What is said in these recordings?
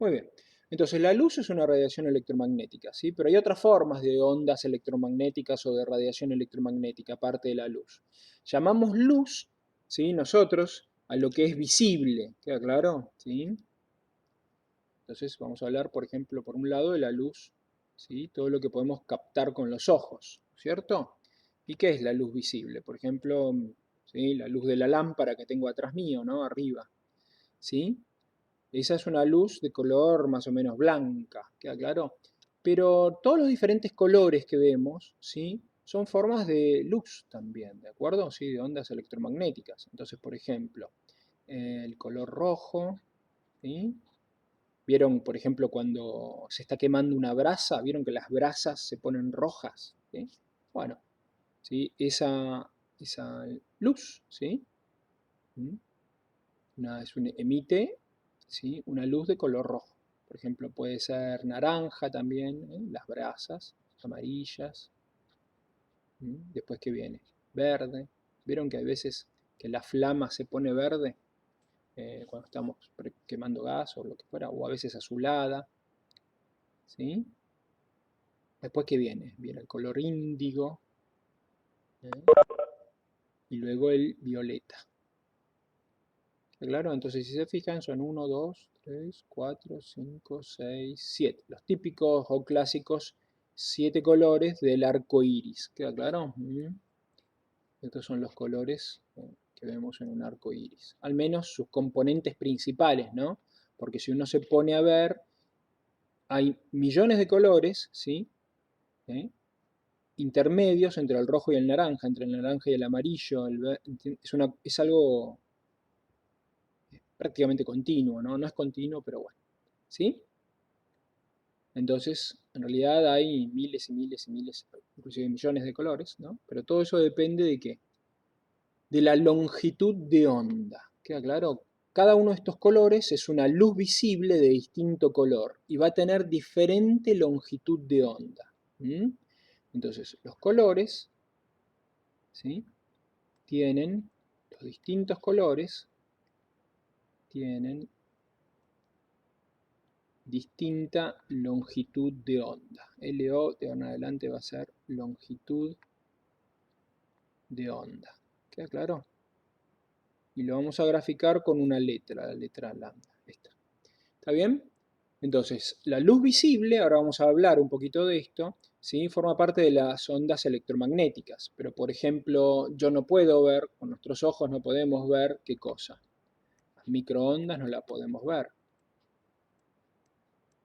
Muy bien. Entonces, la luz es una radiación electromagnética, ¿sí? Pero hay otras formas de ondas electromagnéticas o de radiación electromagnética, aparte de la luz. Llamamos luz, ¿sí? Nosotros, a lo que es visible, ¿queda claro? ¿Sí? Entonces, vamos a hablar, por ejemplo, por un lado, de la luz, ¿sí? Todo lo que podemos captar con los ojos, ¿cierto? ¿Y qué es la luz visible? Por ejemplo, ¿sí? La luz de la lámpara que tengo atrás mío, ¿no? Arriba, ¿sí? Esa es una luz de color más o menos blanca, ¿queda claro? Pero todos los diferentes colores que vemos, ¿sí? Son formas de luz también, ¿de acuerdo? Sí, de ondas electromagnéticas. Entonces, por ejemplo, el color rojo, ¿sí? ¿Vieron, por ejemplo, cuando se está quemando una brasa? ¿Vieron que las brasas se ponen rojas? ¿Sí? Bueno, ¿sí? Esa luz, ¿sí? ¿Mm? Emite, ¿sí? Una luz de color rojo. Por ejemplo, puede ser naranja también, ¿eh? Las brasas, amarillas. Después, ¿qué viene? Verde. ¿Vieron que hay veces que la flama se pone verde cuando estamos quemando gas o lo que fuera? O a veces azulada. ¿Sí? Después, ¿qué viene? Viene el color índigo, ¿eh? Y luego el violeta. Claro, entonces si se fijan son uno, 2, 3, 4, 5, 6, 7. Los típicos o clásicos 7 colores del arco iris. ¿Queda claro? Estos son los colores que vemos en un arco iris. Al menos sus componentes principales, ¿no? Porque si uno se pone a ver, hay millones de colores, ¿sí? ¿Eh? Intermedios entre el rojo y el naranja, entre el naranja y el amarillo. Es algo prácticamente continuo, ¿no? No es continuo, pero bueno. ¿Sí? Entonces, en realidad hay miles y miles y miles, inclusive millones de colores, ¿no? Pero todo eso depende de qué? De la longitud de onda. ¿Queda claro? Cada uno de estos colores es una luz visible de distinto color y va a tener diferente longitud de onda. ¿Mm? Entonces, los colores, ¿sí? Tienen, los distintos colores tienen distinta longitud de onda. LO de ahora en adelante va a ser longitud de onda. ¿Queda claro? Y lo vamos a graficar con una letra, la letra lambda. Esta. ¿Está bien? Entonces, la luz visible, ahora vamos a hablar un poquito de esto, ¿sí? Forma parte de las ondas electromagnéticas. Pero, por ejemplo, yo no puedo ver, con nuestros ojos no podemos ver qué cosa. Las microondas no la podemos ver.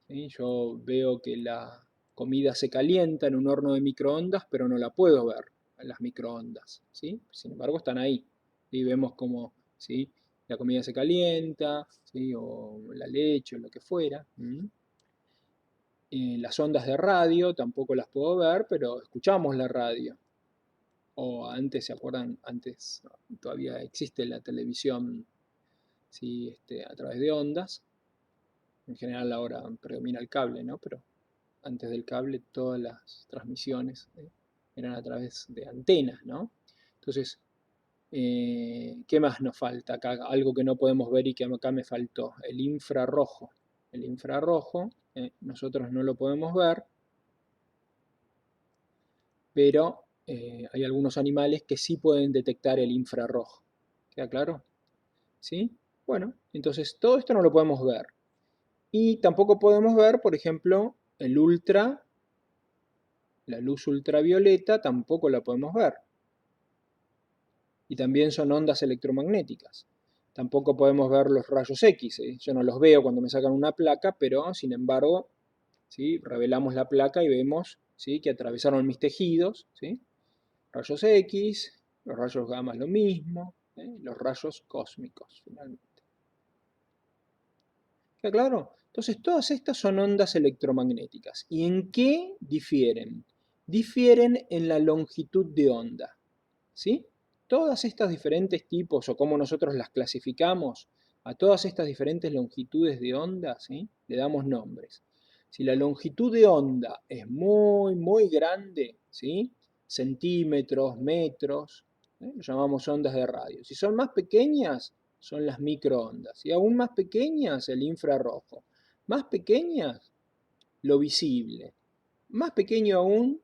¿Sí? Yo veo que la comida se calienta en un horno de microondas, pero no la puedo ver en las microondas. ¿Sí? Sin embargo, están ahí. Y vemos cómo, ¿sí? La comida se calienta, ¿sí? O la leche o lo que fuera. Las ondas de radio tampoco las puedo ver, pero escuchamos la radio. O antes, ¿se acuerdan? Antes todavía existe la televisión, ¿sí? A través de ondas. En general ahora predomina el cable, ¿no? Pero antes del cable todas las transmisiones eran a través de antenas, ¿no? Entonces, ¿qué más nos falta acá? Algo que no podemos ver y que acá me faltó, el infrarrojo. El infrarrojo, nosotros no lo podemos ver, pero hay algunos animales que sí pueden detectar el infrarrojo. ¿Queda claro? ¿Sí? Bueno, entonces todo esto no lo podemos ver. Y tampoco podemos ver, por ejemplo, la luz ultravioleta tampoco la podemos ver. Y también son ondas electromagnéticas. Tampoco podemos ver los rayos X. Yo no los veo cuando me sacan una placa, pero sin embargo, ¿sí? Revelamos la placa y vemos, ¿sí? Que atravesaron mis tejidos. ¿Sí? Rayos X, los rayos gamma lo mismo, los rayos cósmicos finalmente. ¿Está claro? Entonces todas estas son ondas electromagnéticas. ¿Y en qué difieren? Difieren en la longitud de onda. ¿Sí? Todas estas diferentes tipos o cómo nosotros las clasificamos, a todas estas diferentes longitudes de onda, ¿sí? Le damos nombres. Si la longitud de onda es muy, muy grande, ¿sí? Centímetros, metros, lo llamamos ondas de radio. Si son más pequeñas, son las microondas. Y aún más pequeñas, el infrarrojo. Más pequeñas, lo visible. Más pequeño aún,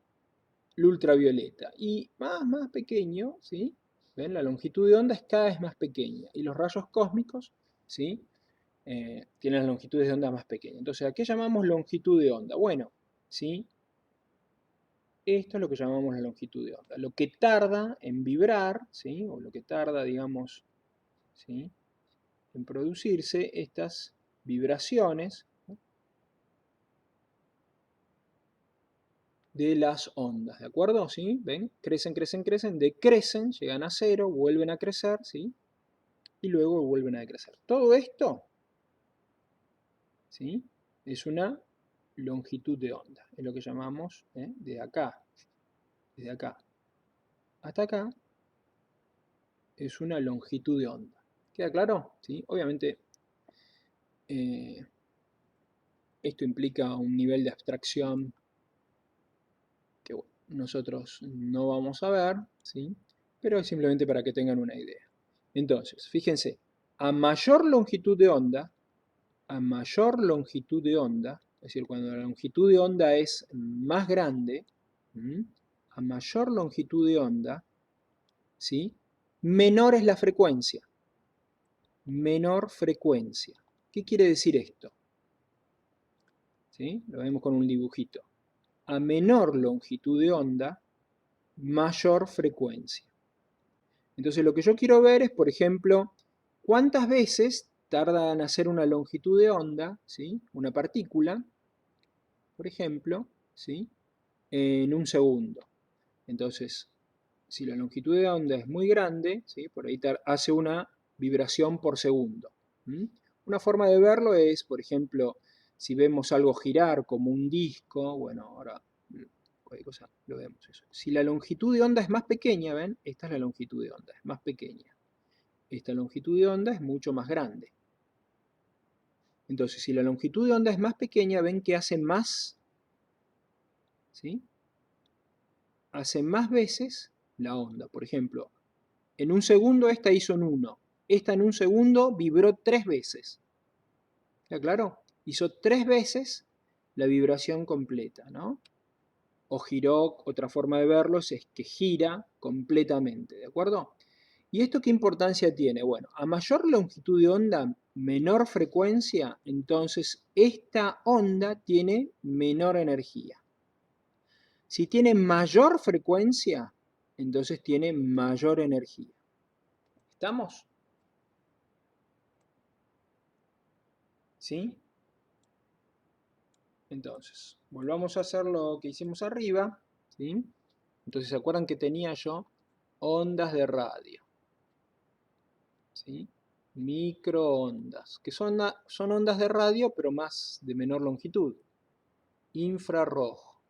lo ultravioleta. Y más pequeño, ¿sí? ¿Ven? La longitud de onda es cada vez más pequeña. Y los rayos cósmicos, ¿sí? Tienen las longitudes de onda más pequeñas. Entonces, ¿a qué llamamos longitud de onda? Bueno, ¿sí? Esto es lo que llamamos la longitud de onda. Lo que tarda en vibrar, ¿sí? O lo que tarda, digamos, ¿sí? En producirse estas vibraciones, ¿no? De las ondas, ¿de acuerdo? ¿Sí? ¿Ven? Crecen, crecen, crecen, decrecen, llegan a cero, vuelven a crecer, ¿sí? Y luego vuelven a decrecer. Todo esto, ¿sí? Es una longitud de onda, es lo que llamamos, de acá, desde acá hasta acá, es una longitud de onda. ¿Queda claro? ¿Sí? Obviamente, eh, esto implica un nivel de abstracción que bueno, nosotros no vamos a ver, ¿sí? Pero es simplemente para que tengan una idea. Entonces, fíjense, a mayor longitud de onda, es decir, cuando la longitud de onda es más grande, a mayor longitud de onda, ¿sí? Menor es la frecuencia. Menor frecuencia. ¿Qué quiere decir esto? ¿Sí? Lo vemos con un dibujito. A menor longitud de onda, mayor frecuencia. Entonces lo que yo quiero ver es, por ejemplo, cuántas veces tarda en hacer una longitud de onda, ¿sí? Una partícula, por ejemplo, ¿sí? En un segundo. Entonces, si la longitud de onda es muy grande, ¿sí? Por ahí hace una vibración por segundo. Una forma de verlo es, por ejemplo, si vemos algo girar como un disco, bueno, ahora cualquier cosa lo vemos eso. Si la longitud de onda es más pequeña, ¿ven? Esta es la longitud de onda, es más pequeña. Esta longitud de onda es mucho más grande. Entonces, si la longitud de onda es más pequeña, ven que hace más, ¿sí? Hace más veces la onda. Por ejemplo, en un segundo esta hizo en 1. Esta en un segundo vibró 3 veces. ¿Está claro? Hizo 3 veces la vibración completa, ¿no? O giró, otra forma de verlo es que gira completamente, ¿de acuerdo? ¿Y esto qué importancia tiene? Bueno, a mayor longitud de onda, menor frecuencia, entonces esta onda tiene menor energía. Si tiene mayor frecuencia, entonces tiene mayor energía. ¿Estamos? ¿Sí? Entonces, volvamos a hacer lo que hicimos arriba, ¿sí? Entonces, ¿se acuerdan que tenía yo ondas de radio? ¿Sí? Microondas, que son ondas de radio, pero más de menor longitud. Infrarrojo.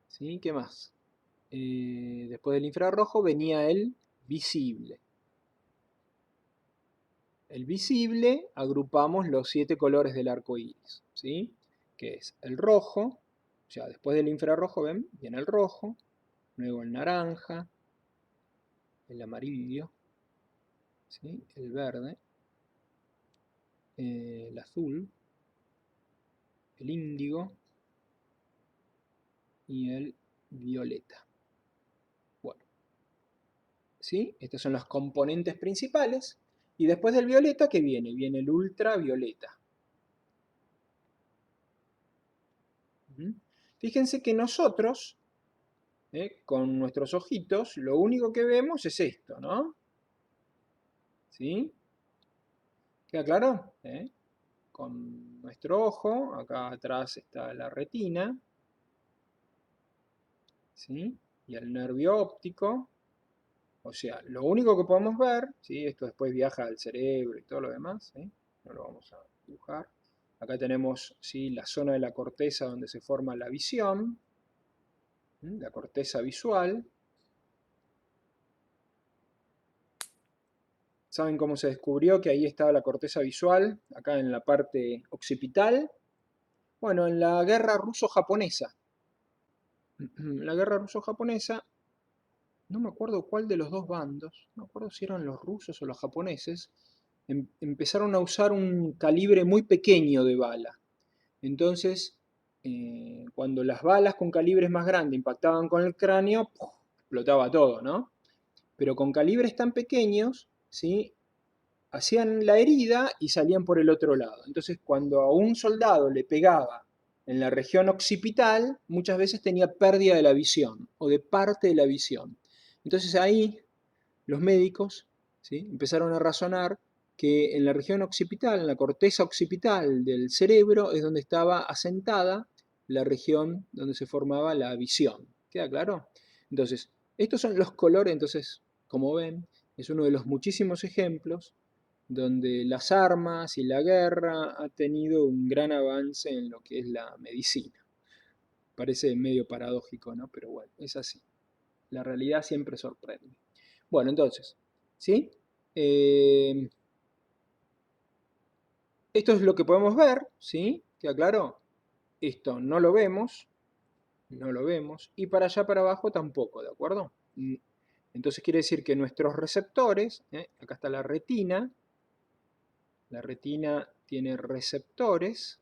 ¿Sí? ¿Qué más? Después del infrarrojo venía el visible. El visible agrupamos los 7 colores del arco iris, ¿sí? Que es el rojo, o sea, después del infrarrojo, ven, viene el rojo, luego el naranja, el amarillo, ¿sí? El verde, el azul, el índigo y el violeta. Bueno, ¿sí? Estas son las componentes principales. Y después del violeta, ¿qué viene? Viene el ultravioleta. Fíjense que nosotros, con nuestros ojitos, lo único que vemos es esto, ¿no? ¿Sí? ¿Queda claro? Con nuestro ojo, acá atrás está la retina, ¿sí? Y el nervio óptico, o sea, lo único que podemos ver, ¿sí? Esto después viaja al cerebro y todo lo demás, ¿sí? No lo vamos a dibujar. Acá tenemos, ¿sí? La zona de la corteza donde se forma la visión, la corteza visual. ¿Saben cómo se descubrió que ahí estaba la corteza visual? Acá en la parte occipital. Bueno, en la guerra ruso-japonesa. La guerra ruso-japonesa, no me acuerdo cuál de los dos bandos, no me acuerdo si eran los rusos o los japoneses, empezaron a usar un calibre muy pequeño de bala. Entonces, cuando las balas con calibres más grandes impactaban con el cráneo, ¡puf!, explotaba todo, ¿no? Pero con calibres tan pequeños, ¿sí?, hacían la herida y salían por el otro lado. Entonces, cuando a un soldado le pegaba en la región occipital, muchas veces tenía pérdida de la visión o de parte de la visión. Entonces ahí los médicos, ¿sí?, empezaron a razonar que en la región occipital, en la corteza occipital del cerebro, es donde estaba asentada la región donde se formaba la visión. ¿Queda claro? Entonces, estos son los colores. Entonces, como ven, es uno de los muchísimos ejemplos donde las armas y la guerra ha tenido un gran avance en lo que es la medicina. Parece medio paradójico, ¿no? Pero bueno, es así. La realidad siempre sorprende. Bueno, entonces, ¿sí? Esto es lo que podemos ver, ¿sí? ¿Queda claro? Esto no lo vemos, no lo vemos, y para allá para abajo tampoco, ¿de acuerdo? Entonces quiere decir que nuestros receptores, acá está la retina tiene receptores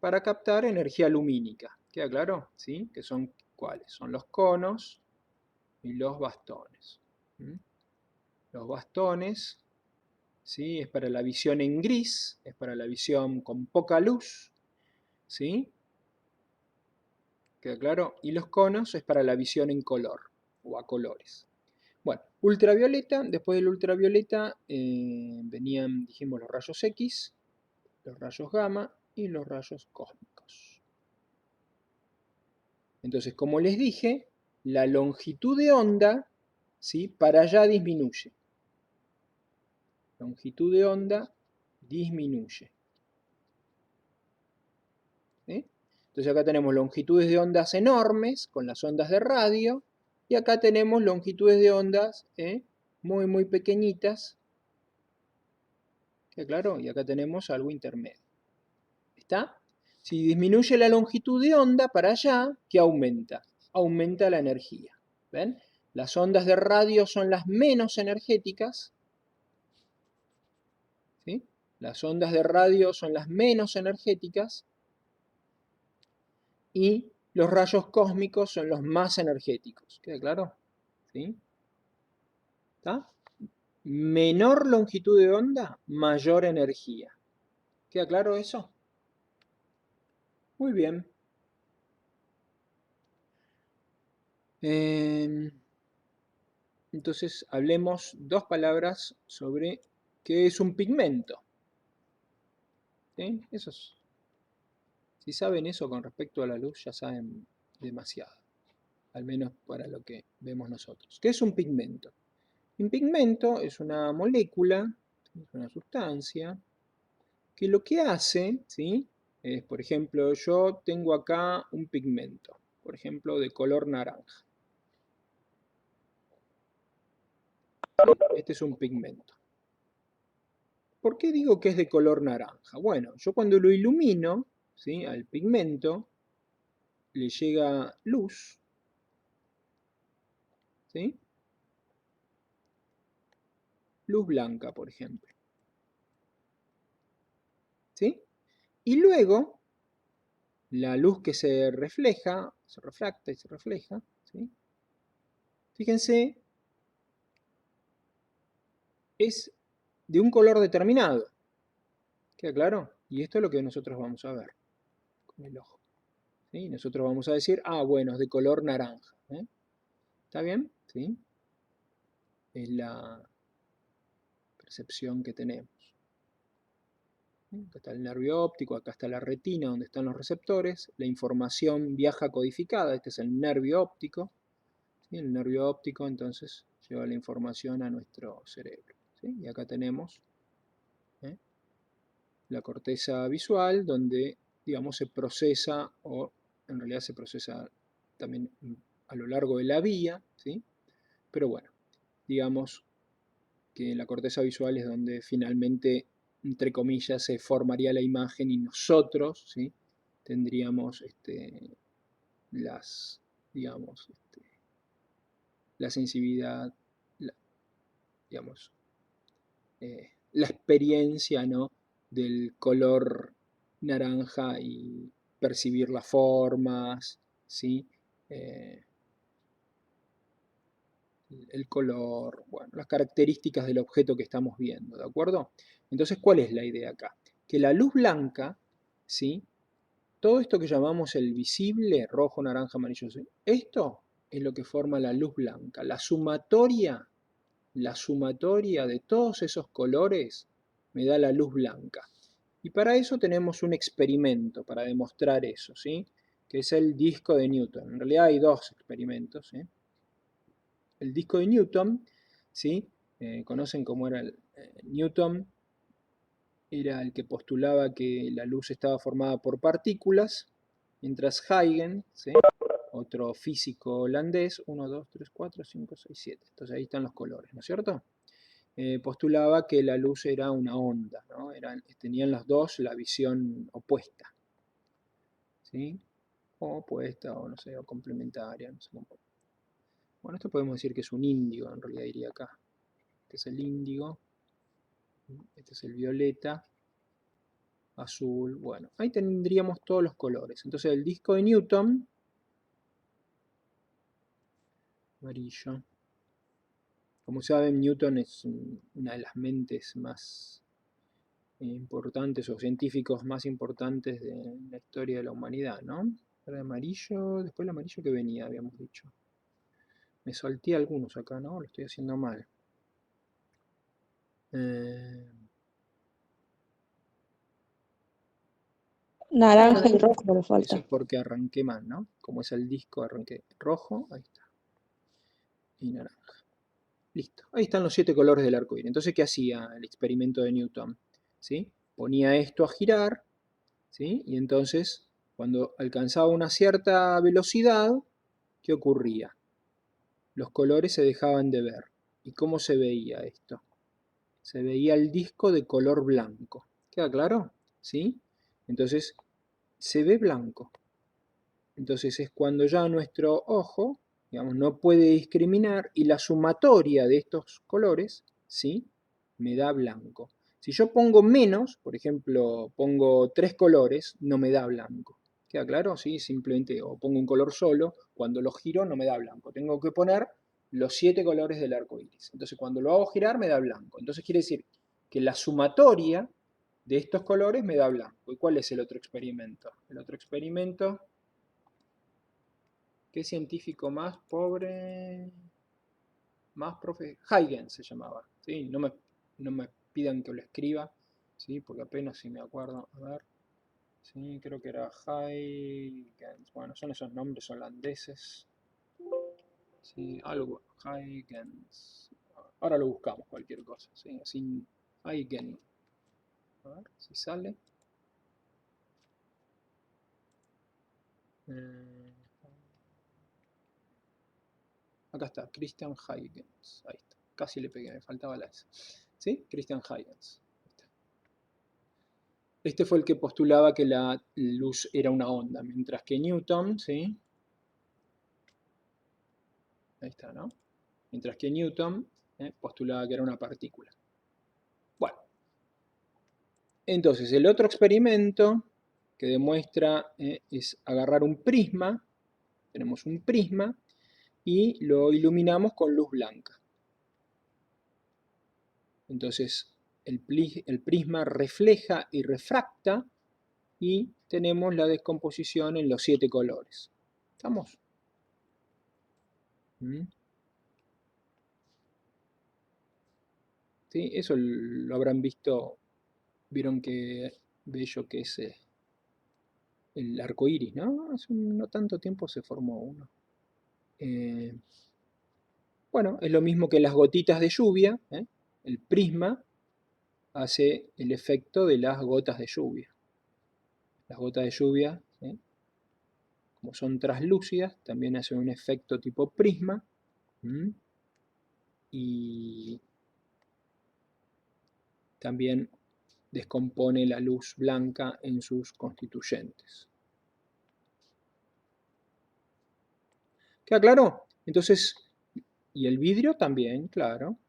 para captar energía lumínica, ¿queda claro? ¿Sí? ¿Que son cuáles? Son los conos y los bastones. Los bastones, ¿sí?, es para la visión en gris, es para la visión con poca luz, ¿sí? ¿Queda claro? Y los conos es para la visión en color o a colores. Bueno, ultravioleta, después del ultravioleta venían, dijimos, los rayos X, los rayos gamma y los rayos cósmicos. Entonces, como les dije, la longitud de onda, ¿sí?, para allá disminuye. Longitud de onda disminuye. ¿Sí? Entonces acá tenemos longitudes de ondas enormes con las ondas de radio, y acá tenemos longitudes de ondas muy muy pequeñitas. ¿Queda claro? Y acá tenemos algo intermedio. ¿Está? Si disminuye la longitud de onda para allá, ¿qué aumenta? Aumenta la energía. ¿Ven? Las ondas de radio son las menos energéticas, ¿sí? Las ondas de radio son las menos energéticas, y los rayos cósmicos son los más energéticos. ¿Queda claro? ¿Sí? ¿Está? Menor longitud de onda, mayor energía. ¿Queda claro eso? Muy bien. Entonces hablemos dos palabras sobre qué es un pigmento. ¿Sí? Si saben eso con respecto a la luz, ya saben demasiado. Al menos para lo que vemos nosotros. ¿Qué es un pigmento? Un pigmento es una molécula, es una sustancia, que lo que hace, ¿sí?, es, por ejemplo, yo tengo acá un pigmento, por ejemplo, de color naranja. Este es un pigmento. ¿Por qué digo que es de color naranja? Bueno, yo cuando lo ilumino, ¿sí?, al pigmento, le llega luz, ¿sí?, luz blanca, por ejemplo, ¿sí? Y luego, la luz que se refleja, se refracta y se refleja, ¿sí?, fíjense, es de un color determinado. ¿Queda claro? Y esto es lo que nosotros vamos a ver con el ojo. ¿Sí? Nosotros vamos a decir, ah, bueno, es de color naranja. ¿Está bien? ¿Sí? Es la percepción que tenemos. Acá está el nervio óptico, acá está la retina donde están los receptores. La información viaja codificada, este es el nervio óptico. ¿Sí? El nervio óptico entonces lleva la información a nuestro cerebro. ¿Sí? Y acá tenemos la corteza visual, donde, digamos, se procesa, o en realidad se procesa también a lo largo de la vía, ¿sí? Pero bueno, digamos que la corteza visual es donde finalmente, entre comillas, se formaría la imagen, y nosotros, ¿sí?, tendríamos digamos, la sensibilidad, digamos, la experiencia, ¿no?, del color naranja y percibir las formas, ¿sí? El color, bueno, las características del objeto que estamos viendo, ¿de acuerdo? Entonces, ¿cuál es la idea acá? Que la luz blanca, ¿sí?, todo esto que llamamos el visible, rojo, naranja, amarillo, ¿sí?, esto es lo que forma la luz blanca. La sumatoria de todos esos colores me da la luz blanca. Y para eso tenemos un experimento para demostrar eso, ¿sí?, que es el disco de Newton. En realidad hay dos experimentos, ¿sí? El disco de Newton, ¿sí? ¿Conocen cómo era Newton? Era el que postulaba que la luz estaba formada por partículas, mientras Huygens, ¿sí?, otro físico holandés, 1, 2, 3, 4, 5, 6, 7, entonces ahí están los colores, ¿no es cierto? Postulaba que la luz era una onda, ¿no? Tenían los dos la visión opuesta, ¿sí? O opuesta, o no sé, o complementaria, no sé cómo. Bueno, esto podemos decir que es un índigo, en realidad iría acá. Este es el índigo, este es el violeta, azul, bueno, ahí tendríamos todos los colores. Entonces el disco de Newton, amarillo. Como saben, Newton es una de las mentes más importantes o científicos más importantes de la historia de la humanidad, ¿no? El amarillo, después el amarillo que venía, habíamos dicho. Me salté algunos acá, ¿no? Lo estoy haciendo mal. Naranja y rojo le Eso falta. es porque arranqué mal, ¿no? Como es el disco, arranqué rojo, ahí está. Y naranja. Listo. Ahí están los 7 colores del arco iris. Entonces, ¿qué hacía el experimento de Newton? ¿Sí? Ponía esto a girar, ¿sí? Y entonces, cuando alcanzaba una cierta velocidad, ¿qué ocurría? Los colores se dejaban de ver. ¿Y cómo se veía esto? Se veía el disco de color blanco. ¿Queda claro? ¿Sí? Entonces, se ve blanco. Entonces es cuando ya nuestro ojo, digamos, no puede discriminar y la sumatoria de estos colores, ¿sí?, me da blanco. Si yo pongo menos, por ejemplo, pongo 3 colores, no me da blanco. ¿Queda claro? ¿Sí? Simplemente, o pongo un color solo, cuando lo giro no me da blanco. Tengo que poner los 7 colores del arco iris. Entonces cuando lo hago girar me da blanco. Entonces quiere decir que la sumatoria de estos colores me da blanco. ¿Y cuál es el otro experimento? El otro experimento, ¿qué científico más pobre? Más profe. Huygens se llamaba. ¿Sí? No me pidan que lo escriba, ¿sí?, porque apenas si me acuerdo. A ver. Sí, creo que era Huygens. Bueno, son esos nombres holandeses. Sí, algo. Huygens. Ahora lo buscamos, cualquier cosa. ¿Sí? Así. Huygens. A ver si sale. Acá está, Christian Huygens. Ahí está. Casi le pegué, me faltaba la S. ¿Sí? Christian Huygens. Este fue el que postulaba que la luz era una onda, mientras que Newton, ¿sí? Ahí está, ¿no? Mientras que Newton postulaba que era una partícula. Bueno, entonces el otro experimento que demuestra es agarrar un prisma, tenemos un prisma, y lo iluminamos con luz blanca. Entonces el prisma refleja y refracta y tenemos la descomposición en los 7 colores. ¿Estamos? ¿Sí? Eso lo habrán visto, vieron qué bello que es el arco iris, ¿no? Hace no tanto tiempo se formó uno. Bueno, es lo mismo que las gotitas de lluvia, ¿eh? El prisma hace el efecto de las gotas de lluvia. Las gotas de lluvia, ¿sí?, como son translúcidas, también hacen un efecto tipo prisma. Y también descompone la luz blanca en sus constituyentes. ¿Queda claro? Entonces, y el vidrio también, claro.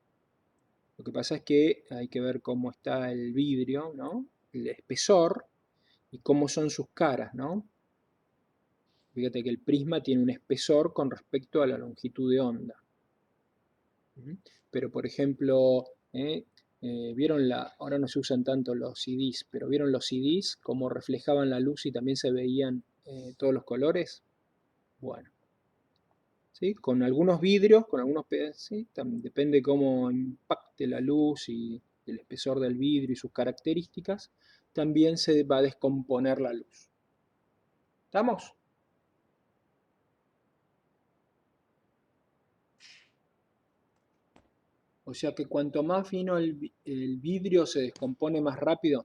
Lo que pasa es que hay que ver cómo está el vidrio, ¿no? El espesor y cómo son sus caras, ¿no? Fíjate que el prisma tiene un espesor con respecto a la longitud de onda. Pero, por ejemplo, ¿vieron ahora no se usan tanto los CDs, pero ¿vieron los CDs cómo reflejaban la luz y también se veían todos los colores? Bueno, ¿sí? Con algunos vidrios, con algunos pedazos, ¿sí? Depende cómo impacte la luz y el espesor del vidrio y sus características, también se va a descomponer la luz. ¿Estamos? O sea que cuanto más fino el vidrio se descompone más rápido.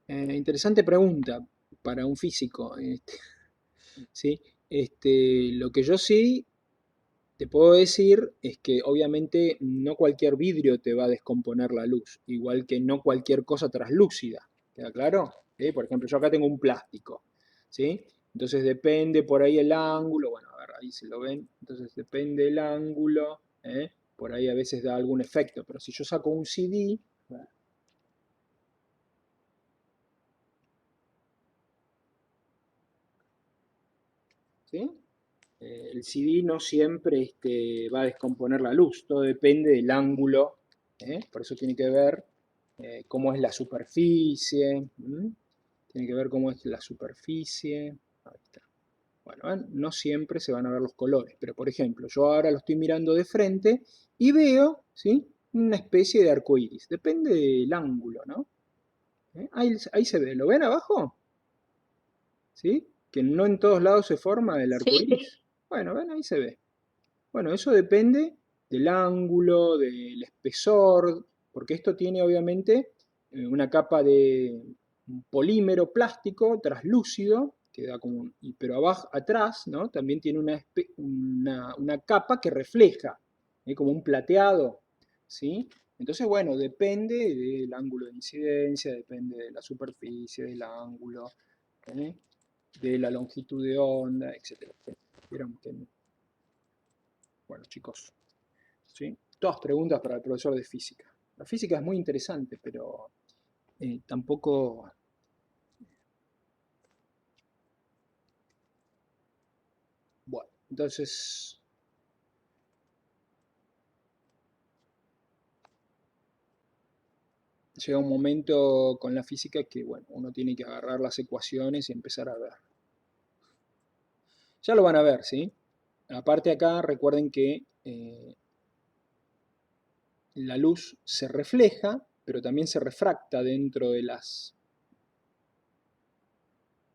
Interesante pregunta para un físico. ¿Sí? Lo que yo sí te puedo decir es que obviamente no cualquier vidrio te va a descomponer la luz, igual que no cualquier cosa traslúcida. ¿Queda claro? ¿Sí? Por ejemplo, yo acá tengo un plástico. ¿Sí? Entonces depende por ahí el ángulo. Bueno, a ver, ahí se lo ven. Entonces depende el ángulo. Por ahí a veces da algún efecto. Pero si yo saco un CD, ¿sí? El CD no siempre va a descomponer la luz, todo depende del ángulo, por eso tiene que ver cómo es la superficie, tiene que ver cómo es la superficie, ahí está. Bueno, ¿ven? No siempre se van a ver los colores, pero por ejemplo, yo ahora lo estoy mirando de frente y veo, ¿sí? Una especie de arco iris, depende del ángulo, ¿no? Ahí se ve, ¿lo ven abajo? ¿Sí? Que no en todos lados se forma el arco Sí, iris. Bueno, ven, ahí se ve. Bueno, eso depende del ángulo, del espesor, porque esto tiene obviamente una capa de un polímero plástico translúcido, que da como pero abajo, atrás, ¿no? También tiene una capa que refleja, como un plateado, ¿sí? Entonces, bueno, depende del ángulo de incidencia, depende de la superficie, del ángulo, ¿eh? De la longitud de onda, etcétera. Vieron que, bueno, chicos, ¿sí? Todas preguntas para el profesor de física. La física es muy interesante, pero tampoco... Bueno, entonces llega un momento con la física que, bueno, uno tiene que agarrar las ecuaciones y empezar a ver. Ya lo van a ver, ¿sí? Aparte acá, recuerden que la luz se refleja, pero también se refracta dentro de las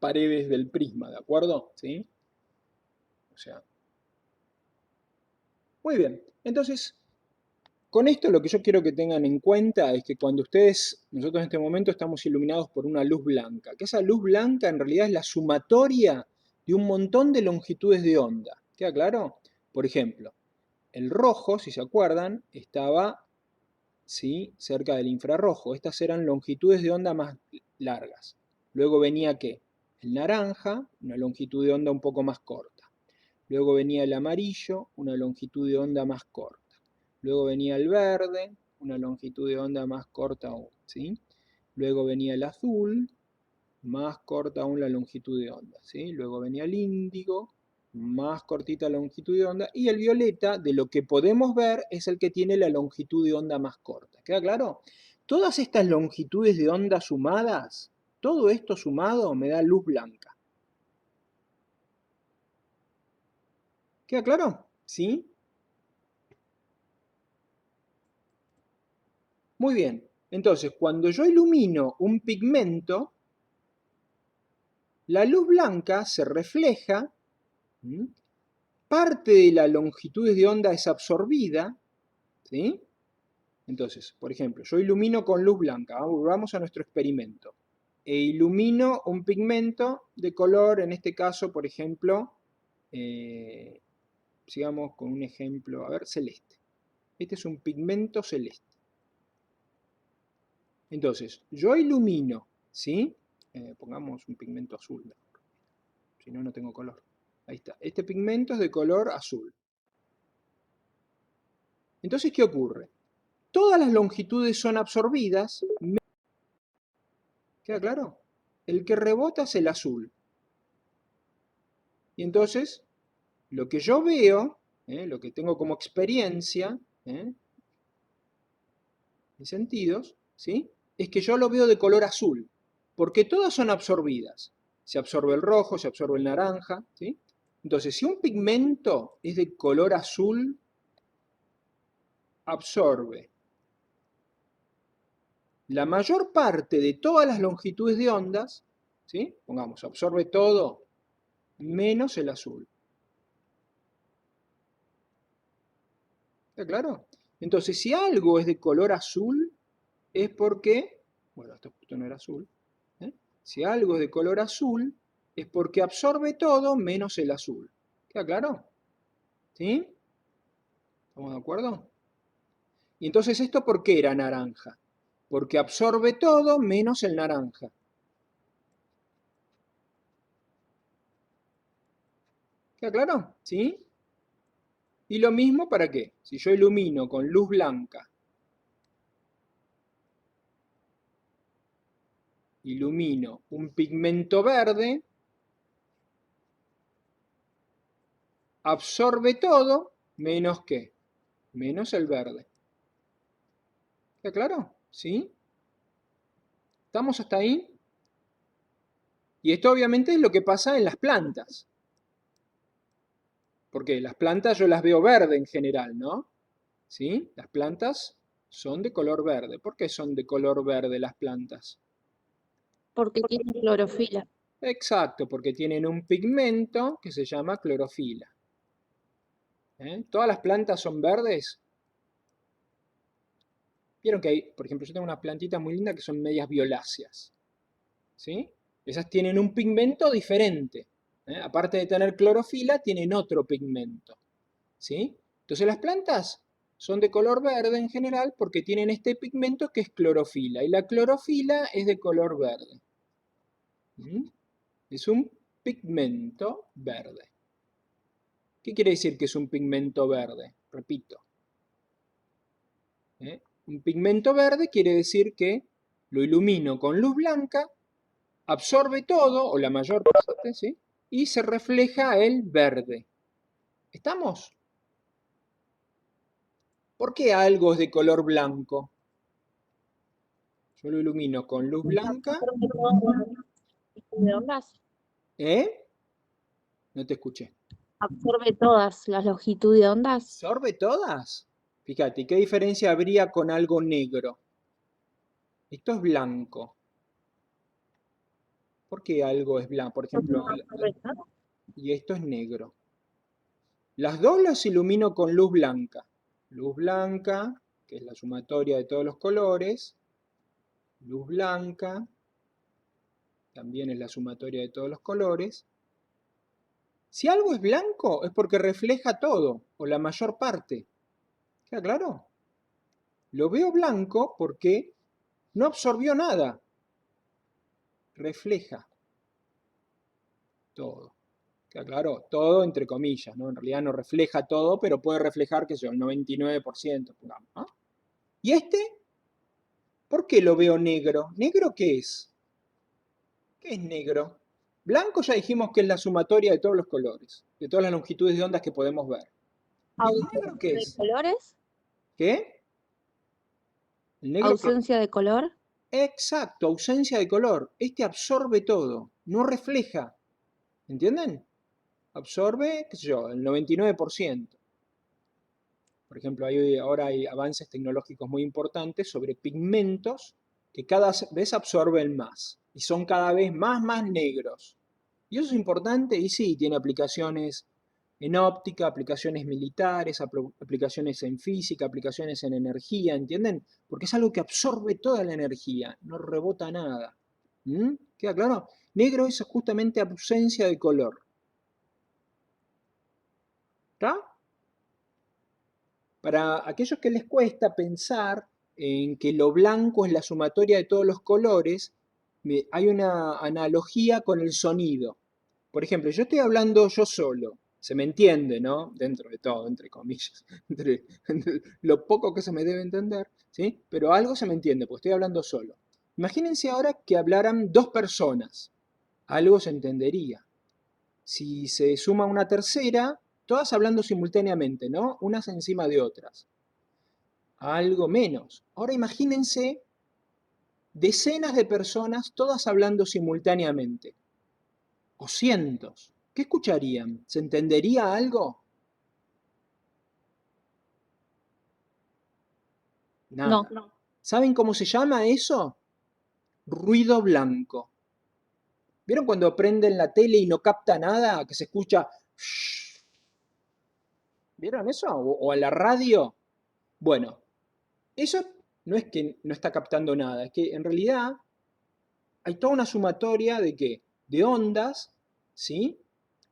paredes del prisma, ¿de acuerdo? ¿Sí? O sea, muy bien. Entonces, con esto lo que yo quiero que tengan en cuenta es que cuando nosotros en este momento estamos iluminados por una luz blanca, que esa luz blanca en realidad es la sumatoria de un montón de longitudes de onda. ¿Queda claro? Por ejemplo, el rojo, si se acuerdan, estaba, ¿sí?, cerca del infrarrojo. Estas eran longitudes de onda más largas. Luego venía, ¿qué? El naranja, una longitud de onda un poco más corta. Luego venía el amarillo, una longitud de onda más corta. Luego venía el verde, una longitud de onda más corta aún, ¿sí? Luego venía el azul, más corta aún la longitud de onda, ¿sí? Luego venía el índigo, más cortita la longitud de onda, y el violeta, de lo que podemos ver, es el que tiene la longitud de onda más corta. ¿Queda claro? Todas estas longitudes de onda sumadas, todo esto sumado me da luz blanca. ¿Queda claro? ¿Sí? Muy bien. Entonces, cuando yo ilumino un pigmento, la luz blanca se refleja, parte de la longitud de onda es absorbida, ¿sí? Entonces, por ejemplo, yo ilumino con luz blanca, vamos a nuestro experimento, e ilumino un pigmento de color, en este caso, por ejemplo, sigamos con un ejemplo, a ver, celeste. Este es un pigmento celeste. Entonces, yo ilumino, ¿sí? Pongamos un pigmento azul, si no, no tengo color. Ahí está. Este pigmento es de color azul. Entonces, ¿qué ocurre? todas las longitudes son absorbidas. ¿Queda claro? El que rebota es el azul. Y entonces, lo que yo veo, lo que tengo como experiencia, mis sentidos, ¿sí? Es que yo lo veo de color azul, porque todas son absorbidas. Se absorbe el rojo, se absorbe el naranja, ¿sí? Entonces, si un pigmento es de color azul, absorbe la mayor parte de todas las longitudes de ondas, ¿sí? Pongamos, absorbe todo menos el azul. ¿Está claro? Entonces, si algo es de color azul, es porque, bueno, esto justo no era azul, si algo es de color azul, es porque absorbe todo menos el azul. ¿Queda claro? ¿Sí? ¿Estamos de acuerdo? Y entonces, ¿esto por qué era naranja? Porque absorbe todo menos el naranja. ¿Queda claro? ¿Sí? Y lo mismo para qué. Si yo ilumino con luz blanca, ilumino un pigmento verde, absorbe todo menos qué, menos el verde. ¿Está claro? ¿Sí? ¿Estamos hasta ahí? Y esto obviamente es lo que pasa en las plantas. Porque las plantas yo las veo verde en general, ¿no? ¿Sí? Las plantas son de color verde. ¿Por qué son de color verde las plantas? Porque tiene clorofila. Exacto, porque tienen un pigmento que se llama clorofila. ¿Todas las plantas son verdes? Vieron que hay, por ejemplo, yo tengo unas plantitas muy lindas que son medias violáceas. ¿Sí? Esas tienen un pigmento diferente. Aparte de tener clorofila, tienen otro pigmento. ¿Sí? Entonces las plantas son de color verde en general porque tienen este pigmento que es clorofila. Y la clorofila es de color verde. ¿Mm? Es un pigmento verde. ¿Qué quiere decir que es un pigmento verde? Repito. Un pigmento verde quiere decir que lo ilumino con luz blanca, absorbe todo, o la mayor parte, ¿sí? Y se refleja el verde. ¿Estamos? ¿Por qué algo es de color blanco? Yo lo ilumino con luz blanca. ¿De ondas? ¿Eh? No te escuché. Absorbe todas las longitudes de ondas. ¿Absorbe todas? Fíjate, ¿qué diferencia habría con algo negro? Esto es blanco. ¿Por qué algo es blanco? Por ejemplo, y esto es negro. Las dos las ilumino con luz blanca. Luz blanca, que es la sumatoria de todos los colores. Luz blanca, también es la sumatoria de todos los colores. Si algo es blanco, es porque refleja todo, o la mayor parte. ¿Queda claro? Lo veo blanco porque no absorbió nada. Refleja todo. ¿Queda claro? Todo entre comillas, ¿no? En realidad no refleja todo, pero puede reflejar, qué sé yo, el 99%, pongamos, ¿no? ¿Y este? ¿Por qué lo veo negro? ¿Negro qué es? ¿Qué es negro? Blanco ya dijimos que es la sumatoria de todos los colores, de todas las longitudes de ondas que podemos ver. ¿Y el negro qué ¿De es? colores? ¿Qué? ¿El negro qué es? ¿Ausencia de color? Exacto, ausencia de color. Este absorbe todo, no refleja. ¿Entienden? Absorbe, qué sé yo, el 99%. Por ejemplo, ahora hay avances tecnológicos muy importantes sobre pigmentos que cada vez absorben más y son cada vez más negros. Y eso es importante y sí, tiene aplicaciones en óptica, aplicaciones militares, aplicaciones en física, aplicaciones en energía, ¿entienden? Porque es algo que absorbe toda la energía, no rebota nada. ¿Queda claro? Negro es justamente ausencia de color. ¿Está? Para aquellos que les cuesta pensar en que lo blanco es la sumatoria de todos los colores, hay una analogía con el sonido. Por ejemplo, yo estoy hablando yo solo, Se me entiende, ¿no? Dentro de todo, entre comillas, entre lo poco que se me debe entender, ¿sí? Pero algo se me entiende, porque estoy hablando solo. Imagínense ahora que hablaran dos personas, algo se entendería. Si se suma una tercera, todas hablando simultáneamente, ¿no? Unas encima de otras. Algo menos. Ahora imagínense decenas de personas todas hablando simultáneamente. O cientos. ¿Qué escucharían? ¿Se entendería algo? No. Nada. ¿Saben cómo se llama eso? Ruido blanco. ¿Vieron cuando prenden la tele y no capta nada? Que se escucha... ¿Vieron eso? O a la radio. Bueno, eso no es que no está captando nada, es que en realidad hay toda una sumatoria de qué? De ondas, ¿sí?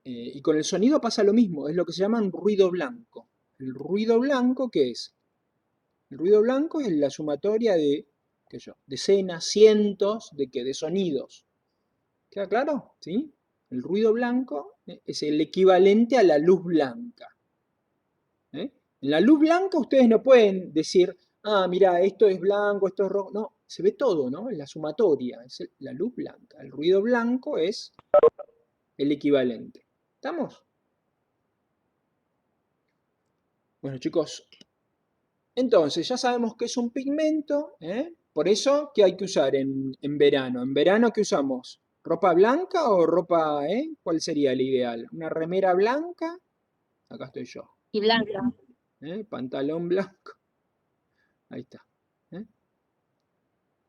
Y con el sonido pasa lo mismo, es lo que se llama un ruido blanco. ¿El ruido blanco qué es? El ruido blanco es la sumatoria de, qué sé yo, decenas, cientos de qué, de sonidos. ¿Queda claro? ¿Sí? El ruido blanco es el equivalente a la luz blanca. ¿Eh? En la luz blanca ustedes no pueden decir, ah, mira, esto es blanco, esto es rojo. No, se ve todo, ¿no? En la sumatoria, es la luz blanca. El ruido blanco es el equivalente. ¿Estamos? Bueno, chicos, entonces ya sabemos que es un pigmento, ¿eh? Por eso, ¿qué hay que usar en verano? ¿En verano qué usamos? ¿Ropa blanca o ropa, ¿Cuál sería el ideal? ¿Una remera blanca? Acá estoy yo. Y blanca. Pantalón blanco. Ahí está. ¿eh?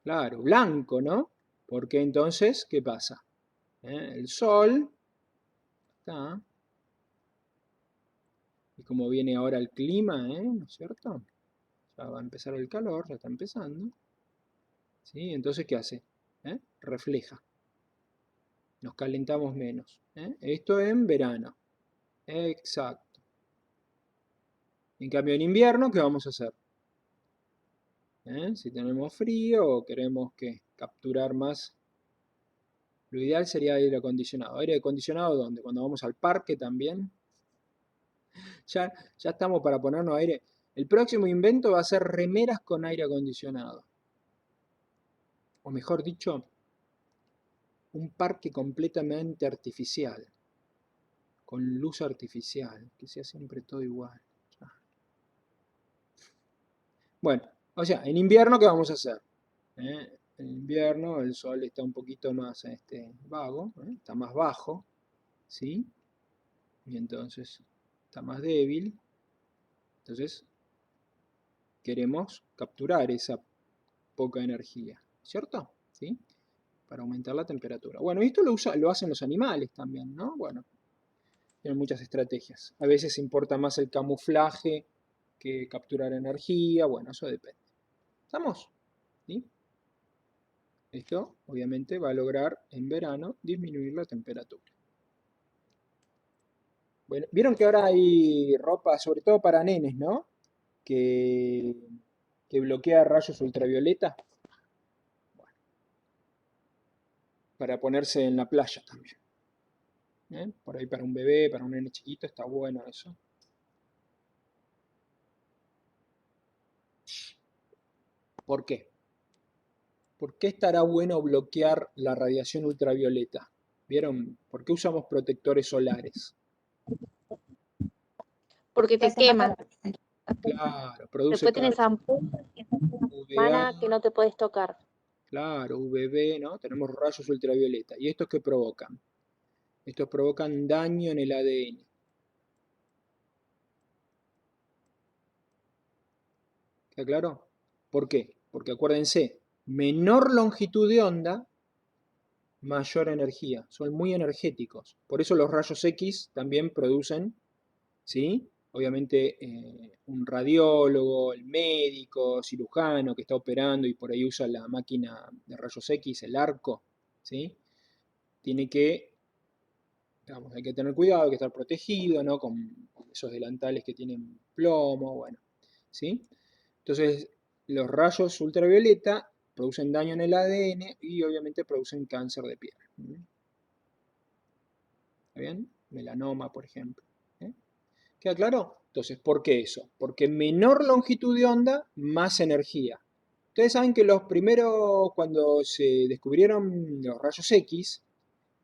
Claro, blanco, ¿no? Porque entonces, ¿qué pasa? El sol está. Y como viene ahora el clima, ¿no es cierto? Ya va a empezar el calor, ya está empezando. ¿Sí? Entonces, ¿qué hace? Refleja. Nos calentamos menos. Esto en verano. Exacto. En cambio, en invierno, ¿qué vamos a hacer? Si tenemos frío o queremos capturar más, lo ideal sería aire acondicionado. ¿Aire acondicionado dónde? Cuando vamos al parque también. Ya, ya estamos para ponernos aire. El próximo invento va a ser remeras con aire acondicionado. O mejor dicho, un parque completamente artificial, con luz artificial, que sea siempre todo igual. Bueno, o sea, en invierno, ¿qué vamos a hacer? En invierno el sol está un poquito más vago, está más bajo, ¿sí? Y entonces está más débil. Entonces queremos capturar esa poca energía, ¿cierto? ¿Sí? Para aumentar la temperatura. Bueno, y esto lo hacen los animales también, ¿no? Bueno, tienen muchas estrategias. A veces importa más el camuflaje que capturar energía, bueno, eso depende. ¿Estamos? ¿Sí? Esto, obviamente, va a lograr en verano disminuir la temperatura. Bueno, vieron que ahora hay ropa, sobre todo para nenes, ¿no? Que, que bloquea rayos ultravioleta. Bueno, para ponerse en la playa también. Por ahí para un bebé, para un nene chiquito, está bueno eso. ¿Por qué? ¿Por qué estará bueno bloquear la radiación ultravioleta? ¿Vieron? ¿Por qué usamos protectores solares? Porque te queman. Claro, produce Después tenés cáncer. ampollas y estás una UVA, semana que no te puedes tocar. claro, UVB, ¿no? Tenemos rayos ultravioleta. ¿Y estos qué provocan? Estos provocan daño en el ADN. ¿Está claro? ¿Por qué? Porque acuérdense, menor longitud de onda, mayor energía. Son muy energéticos. Por eso los rayos X también producen, ¿sí? Obviamente un radiólogo, el médico, cirujano que está operando y por ahí usa la máquina de rayos X, el arco, ¿sí? Tiene que, digamos, hay que tener cuidado, hay que estar protegido, ¿no? Con esos delantales que tienen plomo, bueno, ¿sí? Entonces, los rayos ultravioleta producen daño en el ADN y obviamente producen cáncer de piel. ¿Está bien? Melanoma, por ejemplo. ¿Queda claro? Entonces, ¿por qué eso? Porque menor longitud de onda, más energía. Ustedes saben que los primeros, cuando se descubrieron los rayos X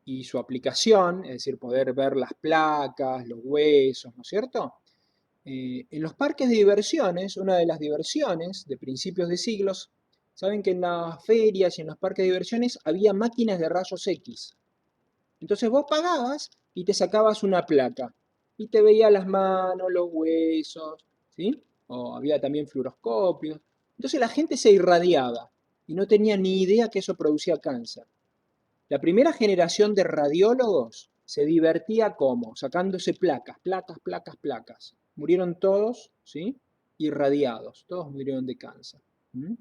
y su aplicación, es decir, poder ver las placas, los huesos, ¿no es cierto? En los parques de diversiones, una de las diversiones de principios de siglos, saben que en las ferias y en los parques de diversiones había máquinas de rayos X. Entonces vos pagabas y te sacabas una placa y te veía las manos, los huesos, ¿sí? O había también fluoroscopios. Entonces la gente se irradiaba y no tenía ni idea que eso producía cáncer. La primera generación de radiólogos se divertía como, sacándose placas, placas, placas, placas. Murieron todos, ¿sí? Irradiados, todos murieron de cáncer. ¿Mm?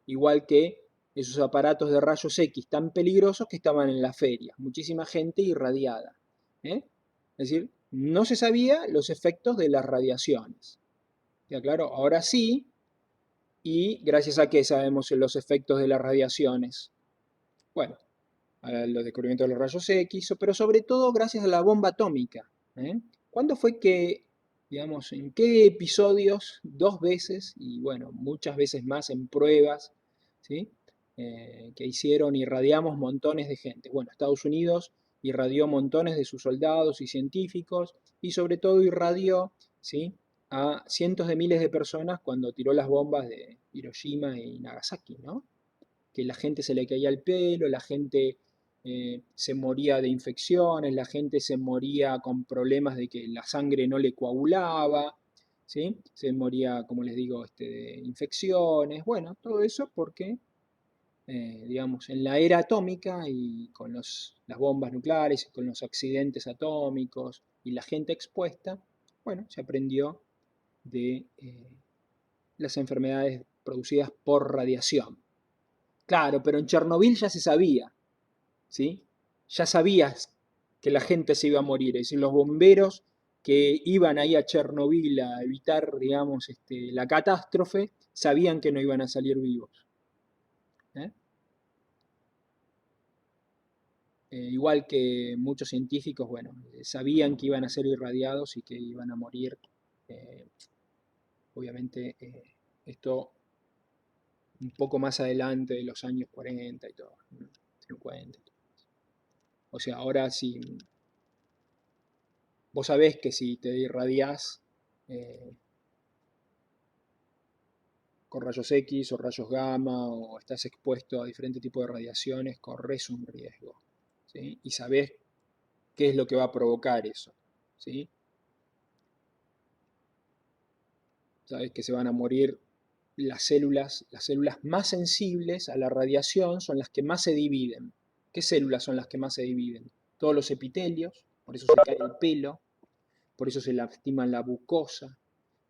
Igual que esos aparatos de rayos X tan peligrosos que estaban en la feria, muchísima gente irradiada. ¿Eh? Es decir, no se sabía los efectos de las radiaciones. ¿Ya claro? Ahora sí, y gracias a qué sabemos los efectos de las radiaciones. Bueno, a los descubrimientos de los rayos X, pero sobre todo gracias a la bomba atómica. ¿Eh? ¿Cuándo fue que, digamos, en qué episodios, 2 veces, y bueno, muchas veces más en pruebas, ¿sí? Que hicieron, irradiamos montones de gente? Bueno, Estados Unidos irradió montones de sus soldados y científicos, y sobre todo irradió, ¿sí? A cientos de miles de personas cuando tiró las bombas de Hiroshima y Nagasaki, ¿no? Que la gente se le caía el pelo, la gente se moría de infecciones, la gente se moría con problemas de que la sangre no le coagulaba, ¿sí? Se moría, como les digo, de infecciones, bueno, todo eso porque, digamos, en la era atómica y con las bombas nucleares, con los accidentes atómicos y la gente expuesta, bueno, se aprendió de las enfermedades producidas por radiación. Claro, pero en Chernobyl ya se sabía, ¿sí? Ya sabías que la gente se iba a morir, es decir, los bomberos que iban ahí a Chernobyl a evitar, digamos, la catástrofe, sabían que no iban a salir vivos. ¿Eh? Igual que muchos científicos, bueno, sabían que iban a ser irradiados y que iban a morir. Eh, obviamente, esto un poco más adelante de los años 40 y todo, 50. O sea, ahora sí, vos sabés que si te irradiás con rayos X o rayos gamma o estás expuesto a diferentes tipos de radiaciones, corres un riesgo, ¿sí? Y sabés qué es lo que va a provocar eso, ¿sí? Sabés que se van a morir las células más sensibles a la radiación son las que más se dividen. ¿Qué células son las que más se dividen? Todos los epitelios, por eso se cae el pelo, por eso se lastima la mucosa,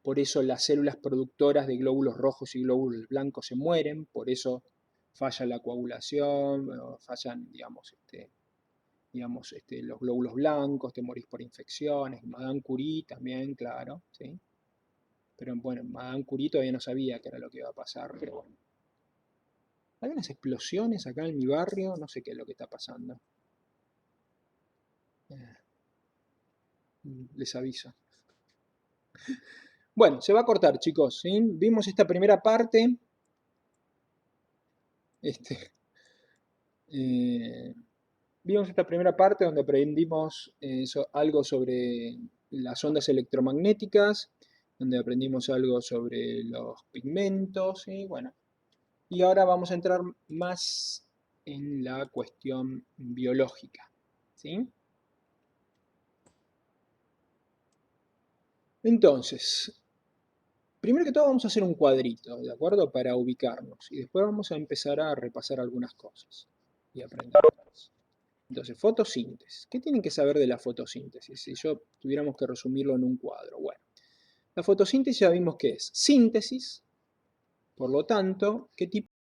por eso las células productoras de glóbulos rojos y glóbulos blancos se mueren, por eso falla la coagulación, fallan, digamos, los glóbulos blancos, te morís por infecciones, Madame Curie también, claro, ¿sí? Pero bueno, Madame Curie todavía no sabía qué era lo que iba a pasar, pero bueno. Hay unas explosiones acá en mi barrio, no sé qué es lo que está pasando. Les aviso. Bueno, se va a cortar, chicos, ¿sí? Vimos esta primera parte. Eh, Vimos esta primera parte donde aprendimos algo sobre las ondas electromagnéticas, donde aprendimos algo sobre los pigmentos, y bueno, y ahora vamos a entrar más en la cuestión biológica, ¿sí? Entonces, primero que todo vamos a hacer un cuadrito, ¿de acuerdo? Para ubicarnos, y después vamos a empezar a repasar algunas cosas y aprender más. Entonces, fotosíntesis. ¿Qué tienen que saber de la fotosíntesis? Si yo tuviéramos que resumirlo en un cuadro. Bueno, la fotosíntesis ya vimos que es síntesis, por lo tanto, ¿qué tipo